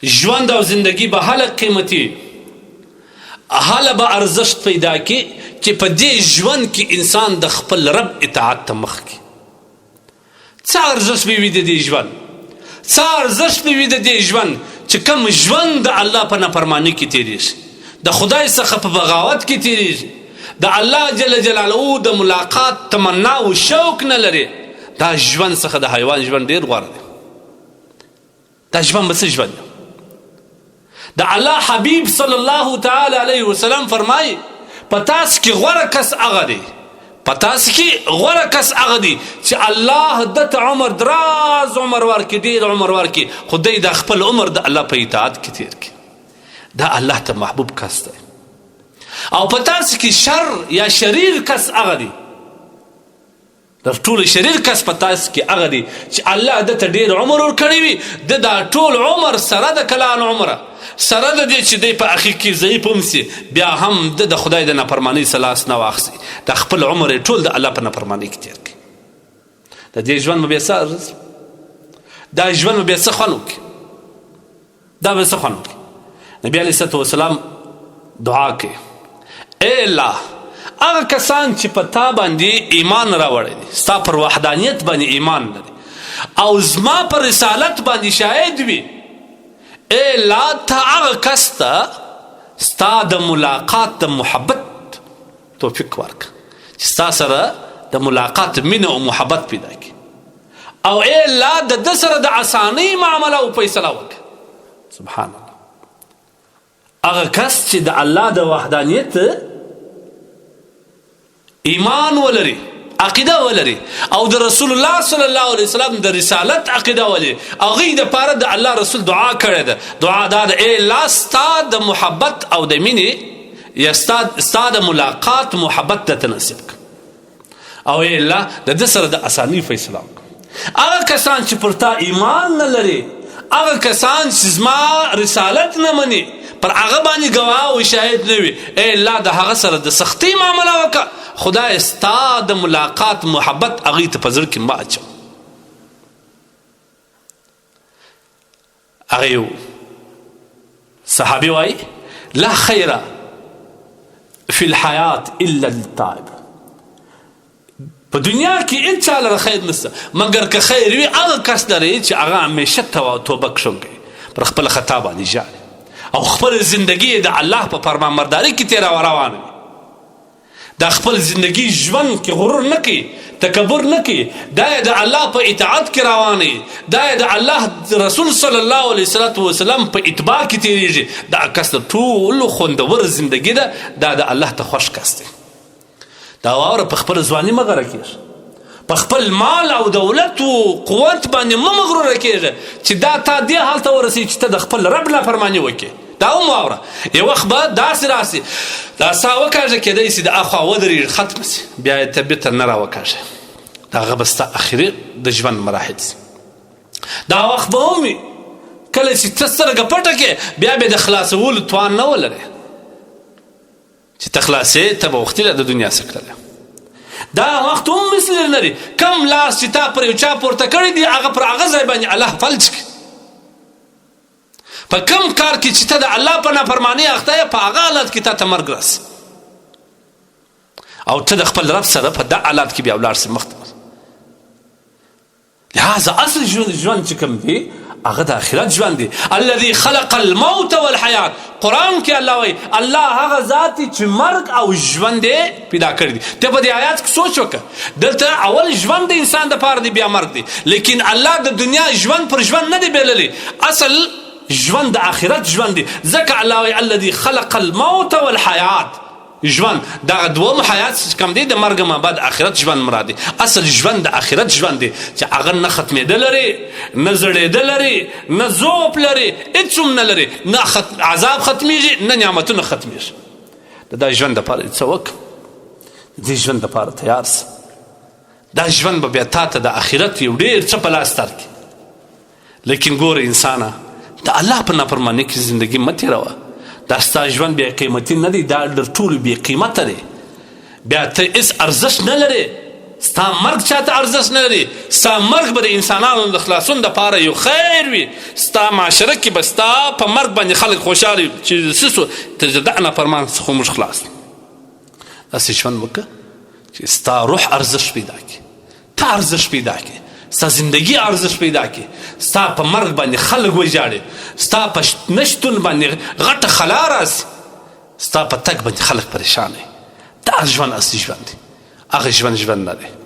ژوند او زندگی به هله قیمتي هله به ارزښت پیدا کړي چې په دې ژوند کې انسان د خپل رب اطاعت ته مخ کړي. څه ارزښت به وي د دې ژوند، څه ارزښت به وي د دې ژوند چې کوم ژوند د الله په نافرماني کې تېرېږي، د خدای څخه په بغاوت کې تېرېږي، د الله جل جلاله د ملاقات تمنا او شوق نه لري، دا ژوند څخه د حیوان ژوند ډېر غوره دی. دا ژوند به څه ژوند دی؟ د الله حبیب صلی الله تعالی علیه وسلم فرمایي په تاسو کې غوره کس هغه دی، په تاسو کې غوره کس هغه دی چې الله دته عمر دراز عمر ورکړي، ډېر عمر ورکړي، خو دی د خپل عمر د الله په اطاعت کې تېر کړي. دا الله ته محبوب کس دی. او په تاسو کې شر یا شریر کس هغه دی، در ټول شریر کس په تاسو کې هغه دی چې الله دته ډېر عمر ورکړی وي، د دا ټول عمر سره د کلان عمره سره د دې چې دی په اخر کې ضعیف هم سي، بیا هم د خدای د نافرمانۍ څخه لاس نه واخلي، د خپل عمر یې ټول د الله په نافرمانۍ کې تېر کړي. د دې ژوند به بیا څه ارزښت، دا ژوند به بیا څه خوند وکړي، دا به څه خوند وکړي. نبي علیه الصلاة والسلام دعا کوي: ای الله، هغه کسان چې په تا باندې ایمان راوړی دي، ستا پر وحدانیت باندې ایمان لري او زما پر رسالت باندې شاهد وي، ای الله ته هغه کس ته ستا د ملاقات د محبت توفیق ورکړه چې ستا سره د ملاقات مینه او محبت پیدا کړي، او ای الله د ده سره د اسانۍ معامله او فیصله وکړه. سبحان الله. هغه کس چې د الله د وحدانیت ایمان ولري، عقیده ولري، او د رسول الله صلی الله علیه وسلم د رسالت عقیده ولري، هغوی دپاره د الله رسول دعا کړې ده. دعا دا ده: ای الله، ستا د محبت او د مینې یا ستا د ملاقات محبت درته نصیب کړه، او ای الله د ده سره د اسانۍ فیصله وکړه. هغه کسان چې پر تا ایمان نه لري، هغه کسان چې زما رسالت نه مني، پر هغه باندې ګواه او شاهد نه وي، ای الله د هغه سره د سختۍ معامله وکړه. خدای ستا د ملاقات محبت هغوی ته په زړه کې مه اچوه. هغه یو صحابي وایي: لا خیر فی الحیات الا للتائب. په دنیا کې هیڅ چا لره خیر نشته مګر که خیر وي هغه کس لري چې هغه همیشه توبه کوونکی، پر خپل خطا باندې ژاړي او خپل زندگی د الله په فرمانبردارۍ کې تېره روانه وي. دا خپل زندگی ژوند کې غرور نه کوي، تکبر نه کوي، دا یې د الله په اطاعت کې روان وي، دا یې د الله رسول صلی الله علیه وسلم په اتباع کې تېرېږي. دا کس د ټولو خوندور زندگی ده، دا د الله ته خوښ کس دی. دا واوره په خپل ځواني مه غره کېږه، په خپل مال او دولت او قوت باندې مه مغروره کېږه چې دا تا دې حال ته ورسوي چې ته د خپل رب نافرماني وکړې. دا هم واوره، یو وخت به داسې راسي دا سا وکاږه، کېدی سي د اخوا ودرېږي، ختم سي، بیا یې ته بېرته نه راوکاږه. دا هغه به ستا اخري د ژوند مراحل سي. دا وخت به هم وي کله چې ته سترګه پټه کړې، بیا به د خلاصولو توان نه ولرې چې ته خلاصې، ته به وختي د دنیا څخه کړله. دا وخت هم مثل لري، کم لاس چې تا پر یو چا پورته کړی دی، هغه پر هغه ځای باندې الله فلج کړي. په کم کار کې چې ته د الله په نافرمانۍ اخته یې، په هغه حالت کې تا ته مرګ راسي، او ته د خپل رب سره په دغه حالت کې بیا ولاړ سې مخ ته. لهذا اصل ژوند چې کوم دی هغه د آخرت ژوند دی. الذي خلق الموت والحیات. قرآن کې الله وایي الله هغه ذات دی چې مرګ او ژوند یې پیدا کړی دی. ته په دې آیات کې سوچ وکړه، دلته اول ژوند د انسان دپاره دی، بیا مرګ دی، لیکن الله د دنیا ژوند پر ژوند نه دی بېللی، اصل ژوند د آخرت ژوند دی. ځکه الله وایي الذي خلق الموت والحیات. ژوند دغه دوم حیات چې کوم دی د مرګ ما بعد آخرت ژوند مراد دی. اصل ژوند د آخرت ژوند دی چې هغه نه ختمېده لري، نه زړېده لري، نه ذوب لري، هېڅ هم نه لري، نه عذاب ختمیږي، نه نعمتونه ختمیږي. د دا ژوند دپاره څه وکړه، د دې ژوند دپاره تیار سه. دا ژوند به بیا تا ته د آخرت یو ډېر څه په لاس درکړي. لیکن ګوره انسانه، د الله په نافرمانۍ کې زندګي مه تېروه. دا ستا ژوند بیا قیمتي نه دی، دا در ټولو بې قیمته دی، بیا ته هېڅ ارزښت نه لرې. ستا مرګ چاته ارزښت نه لري. ستا مرګ به د انسانانو د خلاصون دپاره یو خیر وي. ستا معاشره کې به ستا په مرګ باندې خلک خوشحاله وي چې څه سو ته د دغه نافرمان څخه موږ خلاص. داسې ژوند وکړه چې ستا روح ارزښت پیدا کړي، ته ارزښت پیدا کړي، ستا زندگی ارزښت پیدا کړي، ستا په مرګ باندې خلک وژاړي، ستا په نشتون باندې غټه خلا راسي، ستا په تګ باندې خلک پریشان وي. دا ژوند اصلي ژوند دی. هغه ژوند نه دی.